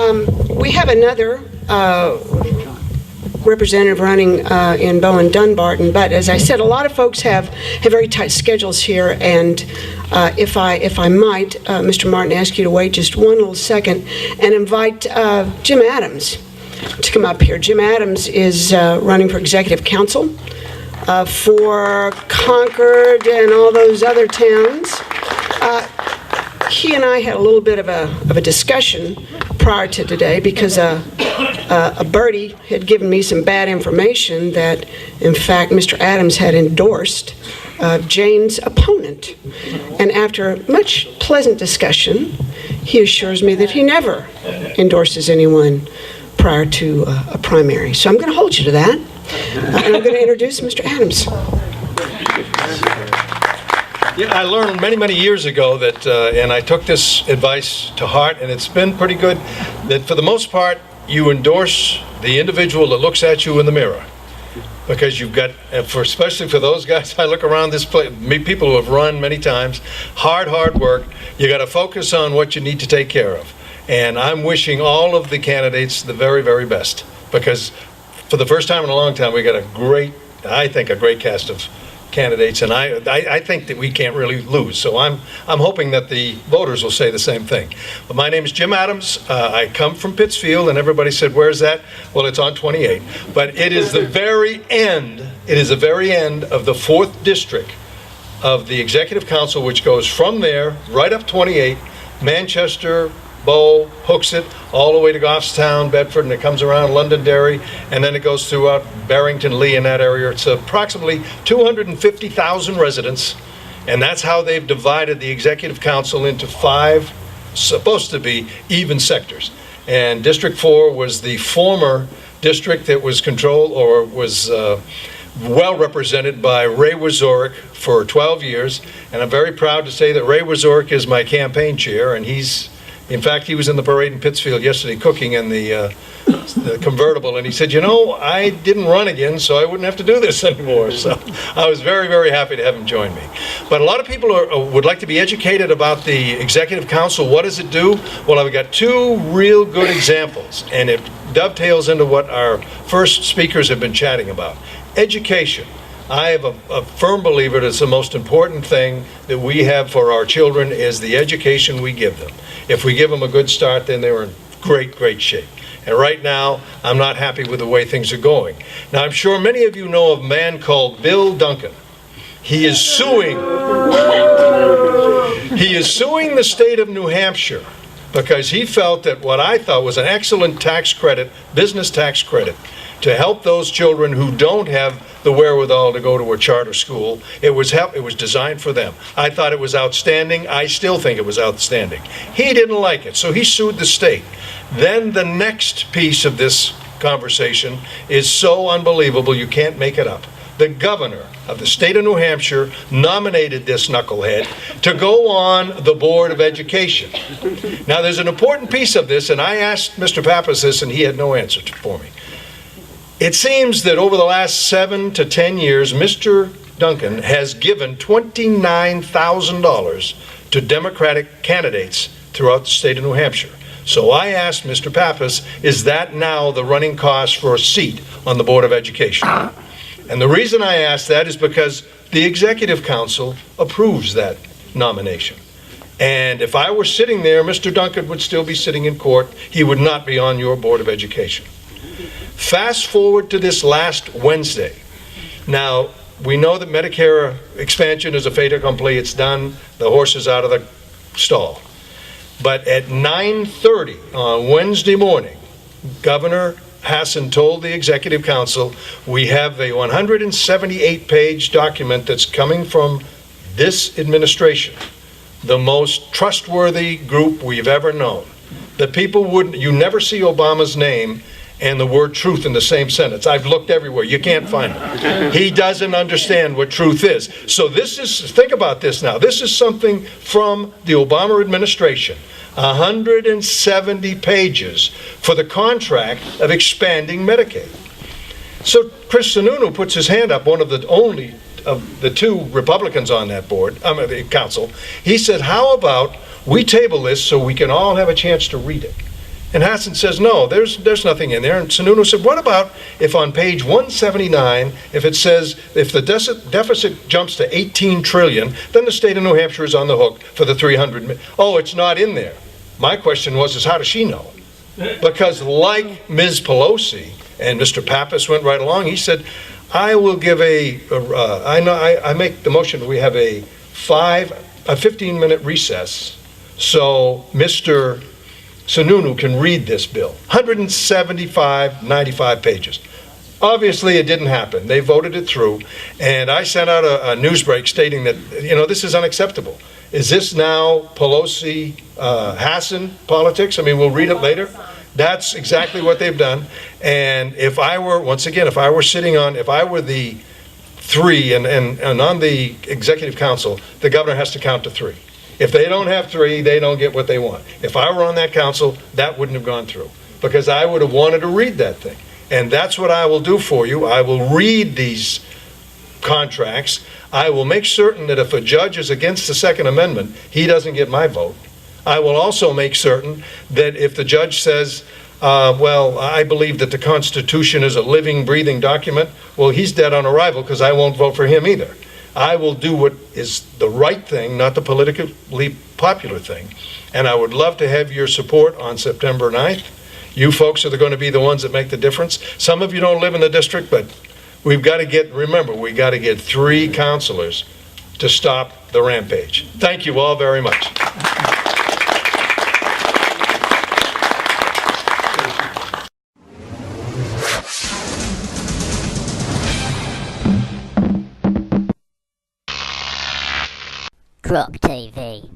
We have another representative running in Bowen-Dunbarton, but as I said, a lot of folks have very tight schedules here, and if I might, Mr. Martin, ask you to wait just one little second and invite Jim Adams to come up here. Jim Adams is running for executive council for Concord and all those other towns. He and I had a little bit of a discussion prior to today because a birdie had given me some bad information that, in fact, Mr. Adams had endorsed Jane's opponent. And after much pleasant discussion, he assures me that he never endorses anyone prior to a primary. So I'm going to hold you to that. And I'm going to introduce Mr. Adams. Yeah, I learned many years ago that, and I took this advice to heart, and it's been pretty good, that for the most part, you endorse the individual that looks at you in the mirror. Because you've got, especially for those guys, I look around this place, meet people who have run many times, hard work. You got to focus on what you need to take care of. And I'm wishing all of the candidates the very best, because for the first time in a long time, we got a great cast of candidates, and I think that we can't really lose. So I'm hoping that the voters will say the same thing. But my name is Jim Adams. I come from Pittsfield, and everybody said, "Where's that?" Well, it's on 28. But it is the very end. It is the very end of the 4th district of the Executive Council, which goes from there right up 28, Manchester, Bow, Hooksett, all the way to Goffstown, Bedford, and it comes around Londonderry, and then it goes throughout Barrington, Lee, in that area. It's approximately 250,000 residents, and that's how they've divided the Executive Council into 5 supposed to be even sectors. And District 4 was the former district that was controlled or was well represented by Ray Wazorek for 12 years, and I'm very proud to say that Ray Wazorek is my campaign chair, and in fact, he was in the parade in Pittsfield yesterday cooking in the convertible, and he said, "You know, I didn't run again, so I wouldn't have to do this anymore." So I was very happy to have him join me. But a lot of people would like to be educated about the Executive Council. What does it do? Well, I've got 2 real good examples, and it dovetails into what our first speakers have been chatting about. Education. I am a firm believer that it's the most important thing that we have for our children is the education we give them. If we give them a good start, then they're in great shape. And right now, I'm not happy with the way things are going. Now, I'm sure many of you know of a man called Bill Duncan. He is suing the state of New Hampshire because he felt that what I thought was an excellent tax credit, business tax credit, to help those children who don't have the wherewithal to go to a charter school. It was designed for them. I thought it was outstanding. I still think it was outstanding. He didn't like it, so he sued the state. Then the next piece of this conversation is so unbelievable you can't make it up. The governor of the state of New Hampshire nominated this knucklehead to go on the Board of Education. Now, there's an important piece of this, and I asked Mr. Pappas this, and he had no answer for me. It seems that over the last 7 to 10 years, Mr. Duncan has given $29,000 to Democratic candidates throughout the state of New Hampshire. So I asked Mr. Pappas, is that now the running cost for a seat on the Board of Education? And the reason I asked that is because the Executive Council approves that nomination. And if I were sitting there, Mr. Duncan would still be sitting in court. He would not be on your Board of Education. Fast forward to this last Wednesday. Now, we know that Medicare expansion is a fait accompli. It's done. The horse is out of the stall. But at 9:30 on Wednesday morning, Governor Hassan told the Executive Council, we have a 178-page document that's coming from this administration, the most trustworthy group we've ever known. That people you never see Obama's name and the word truth in the same sentence. I've looked everywhere. You can't find it. He doesn't understand what truth is. So think about this now. This is something from the Obama administration. 170 pages for the contract of expanding Medicaid. So Chris Sununu puts his hand up, one of the only of the two Republicans on that board, the council. He said, how about we table this so we can all have a chance to read it? And Hassan says, no, there's nothing in there. And Sununu said, what about if on page 179, if it says, if the deficit jumps to 18 trillion, then the state of New Hampshire is on the hook for the 300 million. Oh, it's not in there. My question is how does she know? Because like Ms. Pelosi, and Mr. Pappas went right along, he said, I will give I make the motion that we have a 15-minute recess so Mr. Sununu can read this bill. 95 pages. Obviously, it didn't happen. They voted it through, and I sent out a news break stating that, this is unacceptable. Is this now Pelosi, Hassan politics? I mean, we'll read it later. That's exactly what they've done. And if I were the three and on the executive council, the governor has to count to three. If they don't have three, they don't get what they want. If I were on that council, that wouldn't have gone through, because I would have wanted to read that thing. And that's what I will do for you. I will read these contracts. I will make certain that if a judge is against the Second Amendment, he doesn't get my vote. I will also make certain that if the judge says, I believe that the Constitution is a living, breathing document, well, he's dead on arrival, because I won't vote for him either. I will do what is the right thing, not the politically popular thing. And I would love to have your support on September 9th. You folks are going to be the ones that make the difference. Some of you don't live in the district, but we've got to get 3 counselors to stop the rampage. Thank you all very much. Croc TV.